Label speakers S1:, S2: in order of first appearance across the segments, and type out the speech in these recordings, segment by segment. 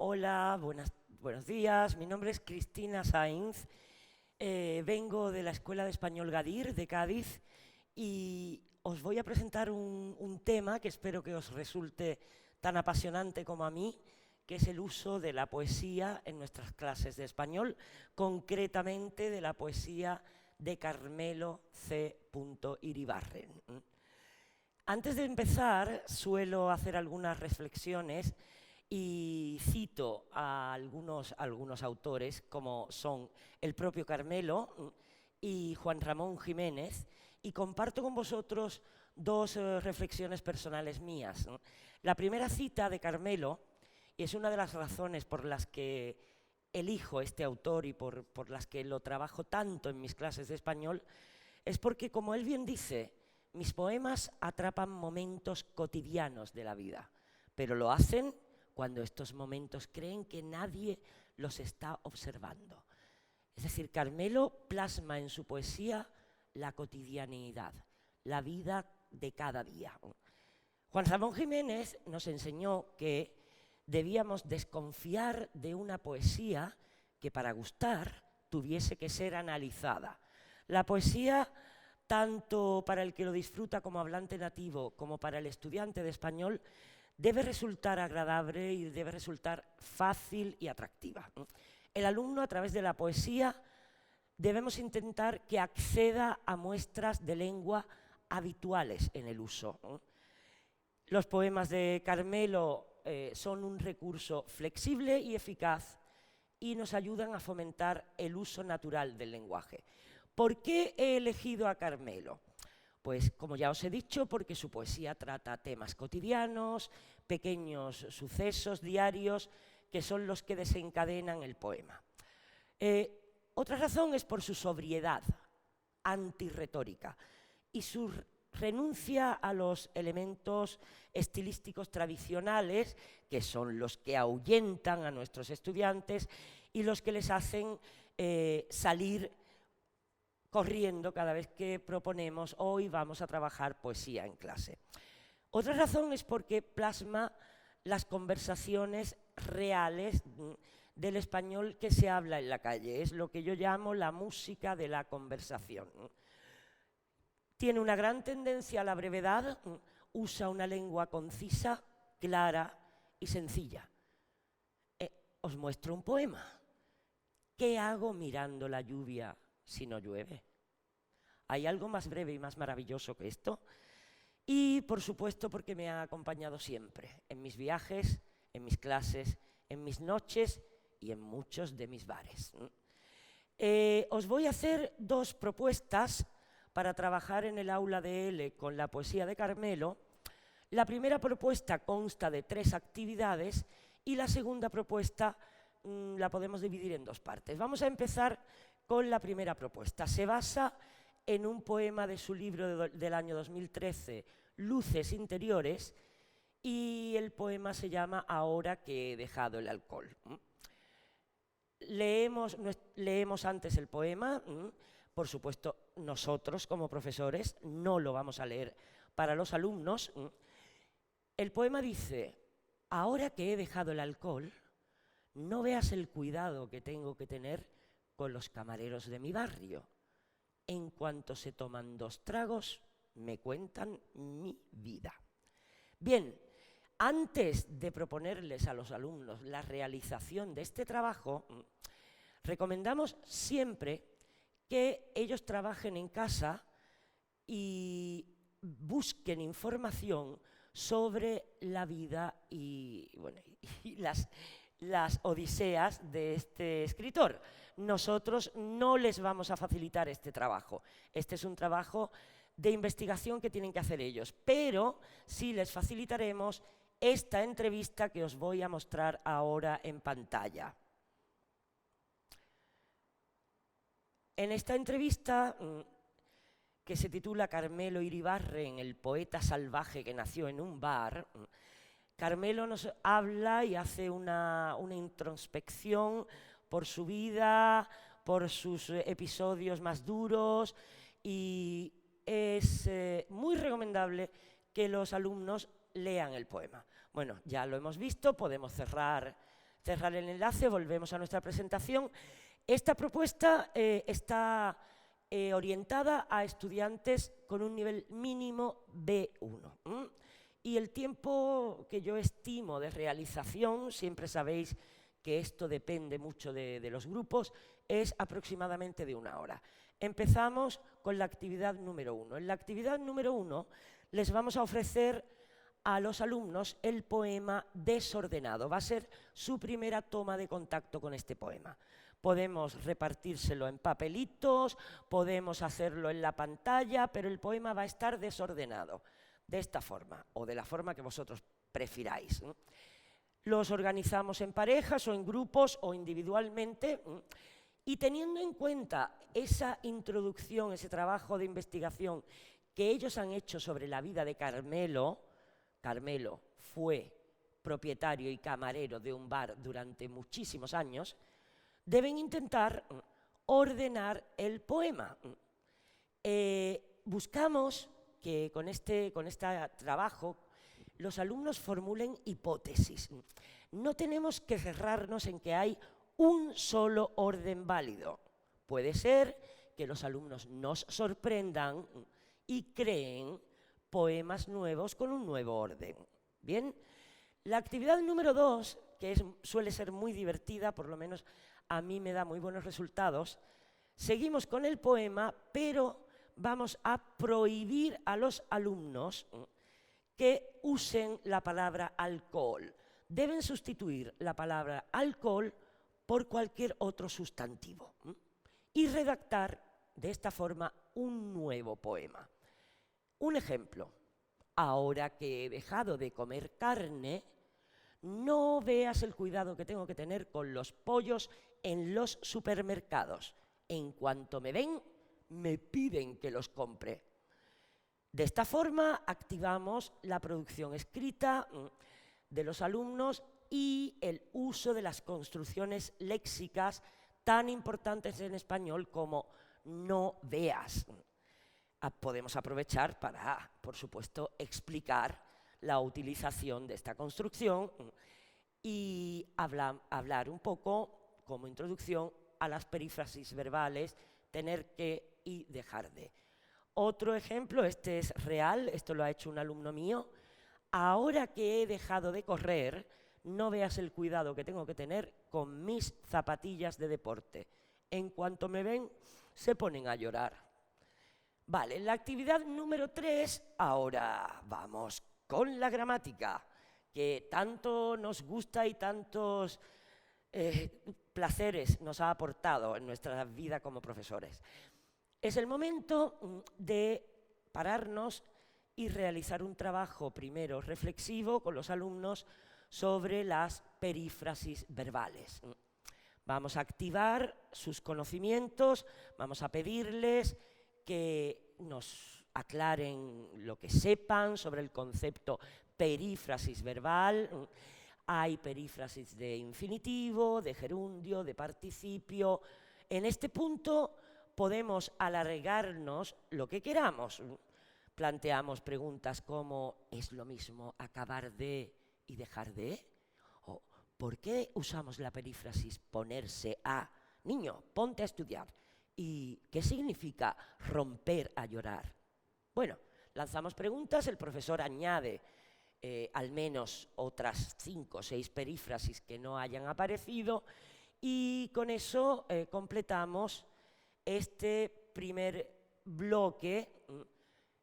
S1: Hola, buenos días. Mi nombre es Cristina Sainz. Vengo de la Escuela de Español Gadir de Cádiz y os voy a presentar un tema que espero que os resulte tan apasionante como a mí, que es el uso de la poesía en nuestras clases de español, concretamente de la poesía de Carmelo C. Iribarren. Antes de empezar, suelo hacer algunas reflexiones y cito a algunos autores, como son el propio Carmelo y Juan Ramón Jiménez, y comparto con vosotros dos reflexiones personales mías. La primera cita de Carmelo, y es una de las razones por las que elijo este autor y por las que lo trabajo tanto en mis clases de español, es porque, como él bien dice, mis poemas atrapan momentos cotidianos de la vida, pero lo hacen cuando estos momentos creen que nadie los está observando. Es decir, Carmelo plasma en su poesía la cotidianidad, la vida de cada día. Juan Ramón Jiménez nos enseñó que debíamos desconfiar de una poesía que para gustar tuviese que ser analizada. La poesía, tanto para el que lo disfruta como hablante nativo como para el estudiante de español, debe resultar agradable y debe resultar fácil y atractiva. El alumno, a través de la poesía, debemos intentar que acceda a muestras de lengua habituales en el uso. Los poemas de Carmelo son un recurso flexible y eficaz y nos ayudan a fomentar el uso natural del lenguaje. ¿Por qué he elegido a Carmelo? Pues, como ya os he dicho, porque su poesía trata temas cotidianos, pequeños sucesos diarios, que son los que desencadenan el poema. Otra razón es por su sobriedad antirretórica y su renuncia a los elementos estilísticos tradicionales, que son los que ahuyentan a nuestros estudiantes y los que les hacen salir corriendo cada vez que proponemos hoy vamos a trabajar poesía en clase. Otra razón es porque plasma las conversaciones reales del español que se habla en la calle. Es lo que yo llamo la música de la conversación. Tiene una gran tendencia a la brevedad, usa una lengua concisa, clara y sencilla. Os muestro un poema. ¿Qué hago mirando la lluvia si no llueve? ¿Hay algo más breve y más maravilloso que esto? Y, por supuesto, porque me ha acompañado siempre, en mis viajes, en mis clases, en mis noches y en muchos de mis bares. Os voy a hacer dos propuestas para trabajar en el aula de L con la poesía de Carmelo. La primera propuesta consta de 3 actividades y la segunda propuesta la podemos dividir en 2 partes. Vamos a empezar con la primera propuesta. Se basa en un poema de su libro del año 2013, Luces Interiores, y el poema se llama Ahora que he dejado el alcohol. Leemos antes el poema. Por supuesto, nosotros como profesores no lo vamos a leer para los alumnos. El poema dice: ahora que he dejado el alcohol, no veas el cuidado que tengo que tener con los camareros de mi barrio. En cuanto se toman 2 tragos, me cuentan mi vida. Bien, antes de proponerles a los alumnos la realización de este trabajo, recomendamos siempre que ellos trabajen en casa y busquen información sobre la vida y las odiseas de este escritor. Nosotros no les vamos a facilitar este trabajo. Este es un trabajo de investigación que tienen que hacer ellos, pero sí les facilitaremos esta entrevista que os voy a mostrar ahora en pantalla. En esta entrevista, que se titula Carmelo Iribarren, el poeta salvaje que nació en un bar, Carmelo nos habla y hace una introspección por su vida, por sus episodios más duros, y es muy recomendable que los alumnos lean el poema. Bueno, ya lo hemos visto, podemos cerrar cerrar el enlace, volvemos a nuestra presentación. Esta propuesta está orientada a estudiantes con un nivel mínimo B1. Y el tiempo que yo estimo de realización, siempre sabéis que esto depende mucho de los grupos, es aproximadamente de 1 hora. Empezamos con la actividad número 1. En la actividad número 1 les vamos a ofrecer a los alumnos el poema Desordenado. Va a ser su primera toma de contacto con este poema. Podemos repartírselo en papelitos, podemos hacerlo en la pantalla, pero el poema va a estar desordenado, de esta forma, o de la forma que vosotros prefiráis. Los organizamos en parejas o en grupos o individualmente, y teniendo en cuenta esa introducción, ese trabajo de investigación que ellos han hecho sobre la vida de Carmelo. Carmelo fue propietario y camarero de un bar durante muchísimos años. Deben intentar ordenar el poema. Buscamos que con este trabajo los alumnos formulen hipótesis. No tenemos que cerrarnos en que hay un solo orden válido. Puede ser que los alumnos nos sorprendan y creen poemas nuevos con un nuevo orden. Bien, la actividad número 2, que suele ser muy divertida, por lo menos a mí me da muy buenos resultados, seguimos con el poema, pero vamos a prohibir a los alumnos que usen la palabra alcohol. Deben sustituir la palabra alcohol por cualquier otro sustantivo y redactar de esta forma un nuevo poema. Un ejemplo: ahora que he dejado de comer carne, no veas el cuidado que tengo que tener con los pollos en los supermercados. En cuanto me ven, me piden que los compre. De esta forma activamos la producción escrita de los alumnos y el uso de las construcciones léxicas tan importantes en español como no veas. Podemos aprovechar para, por supuesto, explicar la utilización de esta construcción y hablar un poco, como introducción, a las perífrasis verbales, tener que y dejar de. Otro ejemplo, este es real, esto lo ha hecho un alumno mío. Ahora que he dejado de correr, no veas el cuidado que tengo que tener con mis zapatillas de deporte. En cuanto me ven, se ponen a llorar. Vale, en la actividad número 3, ahora vamos con la gramática, que tanto nos gusta y tantos placeres nos ha aportado en nuestra vida como profesores. Es el momento de pararnos y realizar un trabajo primero reflexivo con los alumnos sobre las perífrasis verbales. Vamos a activar sus conocimientos, vamos a pedirles que nos aclaren lo que sepan sobre el concepto perífrasis verbal. Hay perífrasis de infinitivo, de gerundio, de participio. En este punto podemos alargarnos lo que queramos. Planteamos preguntas como ¿es lo mismo acabar de y dejar de? ¿O por qué usamos la perífrasis ponerse a? Niño, ponte a estudiar. ¿Y qué significa romper a llorar? Bueno, lanzamos preguntas, el profesor añade al menos otras 5 o 6 perífrasis que no hayan aparecido y con eso completamos este primer bloque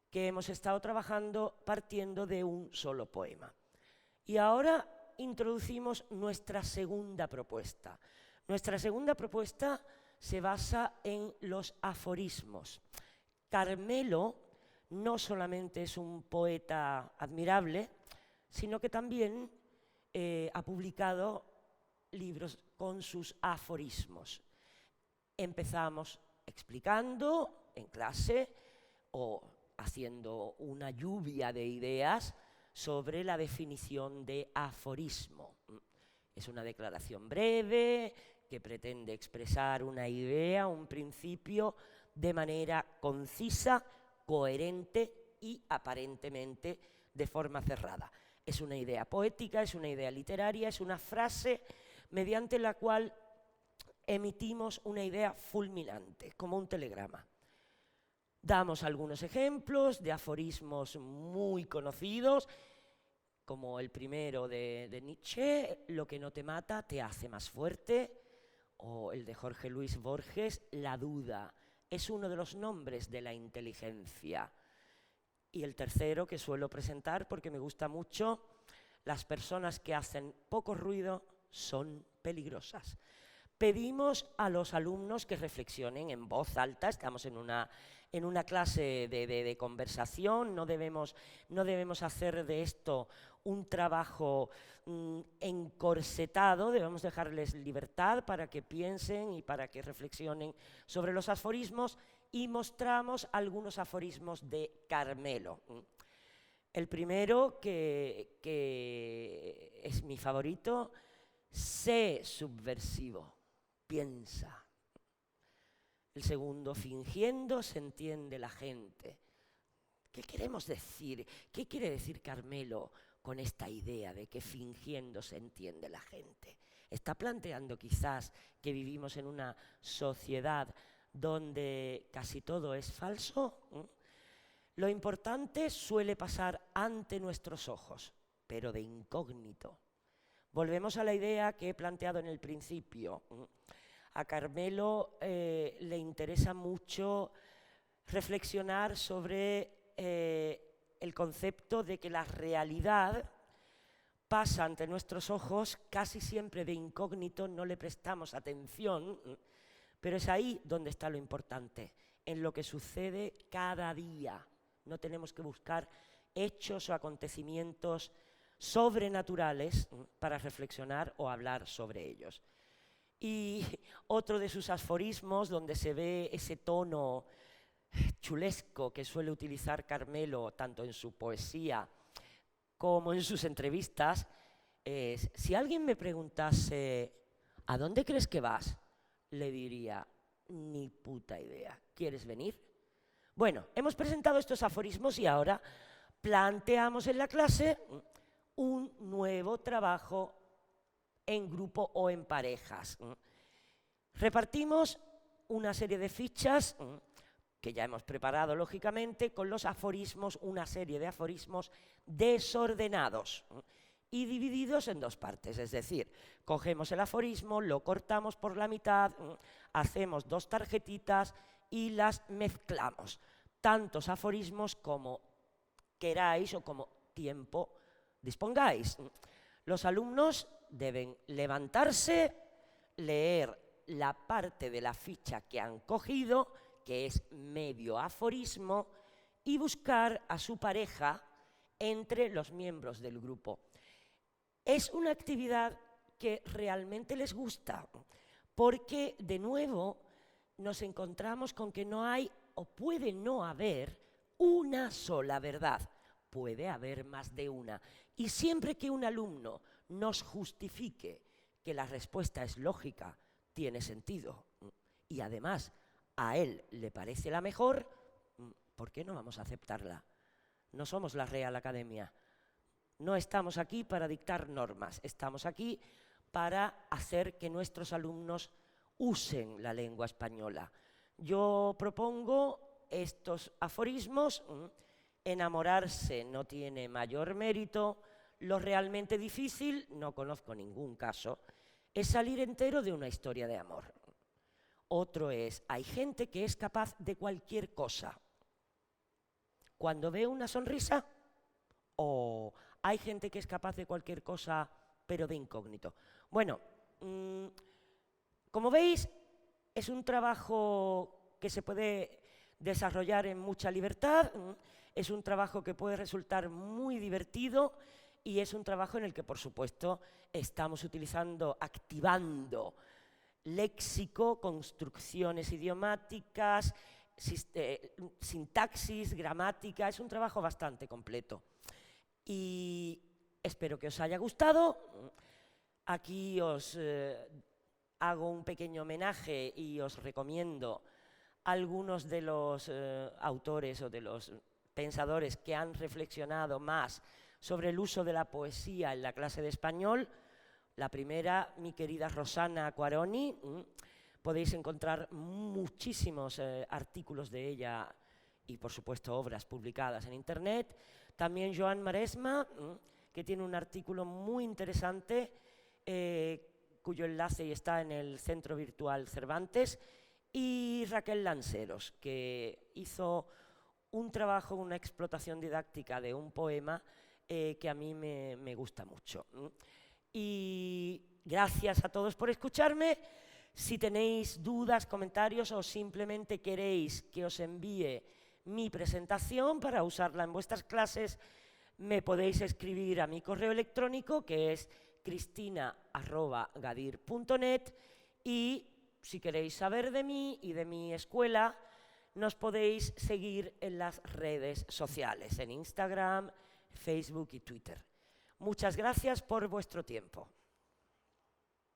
S1: que hemos estado trabajando partiendo de un solo poema. Y ahora introducimos nuestra segunda propuesta. Nuestra segunda propuesta se basa en los aforismos. Carmelo no solamente es un poeta admirable, sino que también ha publicado libros con sus aforismos. Empezamos explicando en clase o haciendo una lluvia de ideas sobre la definición de aforismo. Es una declaración breve que pretende expresar una idea, un principio, de manera concisa, coherente y aparentemente de forma cerrada. Es una idea poética, es una idea literaria, es una frase mediante la cual emitimos una idea fulminante, como un telegrama. Damos algunos ejemplos de aforismos muy conocidos, como el primero de Nietzsche, lo que no te mata te hace más fuerte, o el de Jorge Luis Borges, la duda es uno de los nombres de la inteligencia. Y el tercero que suelo presentar porque me gusta mucho, las personas que hacen poco ruido son peligrosas. Pedimos a los alumnos que reflexionen en voz alta, estamos en una clase de conversación, no debemos hacer de esto un trabajo encorsetado, debemos dejarles libertad para que piensen y para que reflexionen sobre los aforismos, y mostramos algunos aforismos de Carmelo. El primero, que es mi favorito: sé subversivo, piensa. El segundo, fingiendo se entiende la gente. ¿Qué queremos decir? ¿Qué quiere decir Carmelo con esta idea de que fingiendo se entiende la gente? Está planteando quizás que vivimos en una sociedad donde casi todo es falso. Lo importante suele pasar ante nuestros ojos, pero de incógnito. Volvemos a la idea que he planteado en el principio. A Carmelo le interesa mucho reflexionar sobre el concepto de que la realidad pasa ante nuestros ojos casi siempre de incógnito, no le prestamos atención, pero es ahí donde está lo importante, en lo que sucede cada día. No tenemos que buscar hechos o acontecimientos sobrenaturales para reflexionar o hablar sobre ellos. Y otro de sus aforismos, donde se ve ese tono chulesco que suele utilizar Carmelo tanto en su poesía como en sus entrevistas, es: si alguien me preguntase ¿a dónde crees que vas?, le diría: ni puta idea. ¿Quieres venir? Bueno, hemos presentado estos aforismos y ahora planteamos en la clase un nuevo trabajo en grupo o en parejas. Repartimos una serie de fichas que ya hemos preparado, lógicamente, con los aforismos, una serie de aforismos desordenados y divididos en dos partes. Es decir, cogemos el aforismo, lo cortamos por la mitad, hacemos dos tarjetitas y las mezclamos. Tantos aforismos como queráis o como tiempo dispongáis. Los alumnos deben levantarse, leer la parte de la ficha que han cogido, que es medio aforismo, y buscar a su pareja entre los miembros del grupo. Es una actividad que realmente les gusta, porque de nuevo nos encontramos con que no hay o puede no haber una sola verdad, puede haber más de una. Y siempre que un alumno nos justifique que la respuesta es lógica, tiene sentido, y además a él le parece la mejor, ¿por qué no vamos a aceptarla? No somos la Real Academia. No estamos aquí para dictar normas, estamos aquí para hacer que nuestros alumnos usen la lengua española. Yo propongo estos aforismos: enamorarse no tiene mayor mérito, lo realmente difícil, no conozco ningún caso, es salir entero de una historia de amor. Otro es: hay gente que es capaz de cualquier cosa cuando ve una sonrisa, o hay gente que es capaz de cualquier cosa pero de incógnito. Bueno, como veis, es un trabajo que se puede desarrollar en mucha libertad, es un trabajo que puede resultar muy divertido y es un trabajo en el que, por supuesto, estamos activando léxico, construcciones idiomáticas, sintaxis, gramática. Es un trabajo bastante completo. Y espero que os haya gustado. Aquí os hago un pequeño homenaje y os recomiendo algunos de los autores o de los pensadores que han reflexionado más sobre el uso de la poesía en la clase de español. La primera, mi querida Rosana Quaroni. Podéis encontrar muchísimos artículos de ella y, por supuesto, obras publicadas en Internet. También Joan Maresma, que tiene un artículo muy interesante, cuyo enlace está en el Centro Virtual Cervantes. Y Raquel Lanceros, que hizo un trabajo, una explotación didáctica de un poema que a mí me gusta mucho. Y gracias a todos por escucharme. Si tenéis dudas, comentarios o simplemente queréis que os envíe mi presentación para usarla en vuestras clases, me podéis escribir a mi correo electrónico, que es cristina@gadir.net, y si queréis saber de mí y de mi escuela, nos podéis seguir en las redes sociales, en Instagram, Facebook y Twitter. Muchas gracias por vuestro tiempo.